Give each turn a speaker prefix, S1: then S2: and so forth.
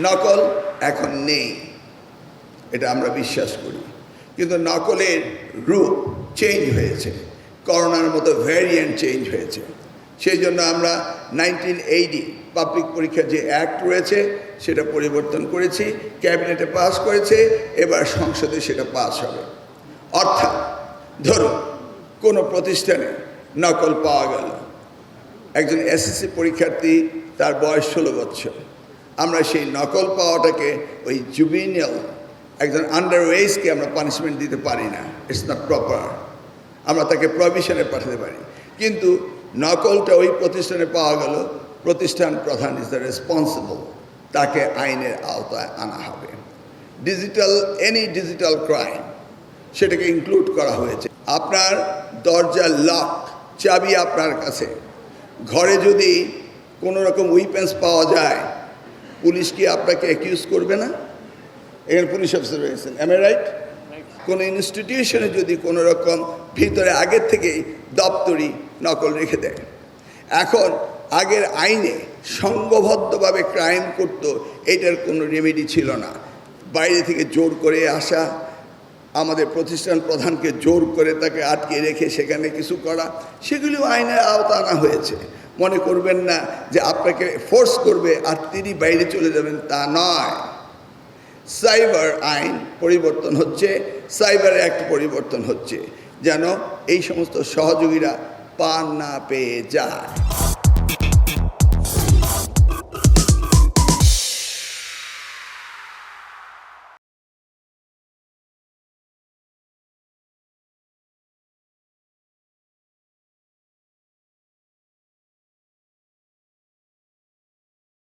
S1: নকল এখন নেই, এটা আমরা বিশ্বাস করি। কিন্তু নকলের রূপ চেঞ্জ হয়েছে, করোনার মতো ভ্যারিয়েন্ট চেঞ্জ হয়েছে। সেই জন্য আমরা 1980 পাবলিক পরীক্ষার যে অ্যাক্ট রয়েছে সেটা পরিবর্তন করেছি, ক্যাবিনেটে পাস করেছে, এবার সংসদে সেটা পাস হবে। অর্থাৎ ধরুন কোনো প্রতিষ্ঠানে নকল পাওয়া গেল, একজন এসএসসি পরীক্ষার্থী, তার বয়স 16 বছর, আমরা সেই নকল পাওয়াটাকে ওই জুবিনিয়াল একজন আন্ডার এজকে আমরা পানিশমেন্ট দিতে পারি না, ইটস নট প্রপার। আমরা তাকে প্রভিশনে পাঠাতে পারি, কিন্তু নকলটা ওই প্রতিষ্ঠানে পাওয়া গেল, প্রতিষ্ঠান প্রধান ইজ দ্য রেসপন্সিবল, তাকে আইনের আওতায় আনা হবে। এনি ডিজিটাল ক্রাইম সেটাকে ইনক্লুড করা হয়েছে। আপনার দরজার লক, চাবি আপনার কাছে, ঘরে যদি কোনো রকম উইপেন্স পাওয়া যায়, পুলিশ কি আপনাকে অ্যাকিউজ করবে না? এখানে পুলিশ অফিসার রয়েছেন, এম আই রাইট? কোনো ইনস্টিটিউশনে যদি কোনো রকম ভিতরে আগের থেকেই দপ্তরি নকল রেখে দেয়, এখন আগের আইনে সংঘবদ্ধভাবে ক্রাইম করতো, এটার কোনো রেমেডি ছিল না। বাইরে থেকে জোর করে আসা, আমাদের প্রতিষ্ঠান প্রধানকে জোর করে তাকে আটকে রেখে সেখানে কিছু করা, সেগুলিও আইনের আওতা আনা হয়েছে। মনে করবেন না যে আপনাকে ফোর্স করবে আর তিনি বাইরে চলে যাবেন, তা নয়। সাইবার আইন পরিবর্তন হচ্ছে, সাইবার অ্যাক্ট পরিবর্তন হচ্ছে, যেন এই সমস্ত সহযোগীরা পার না পেয়ে যায়।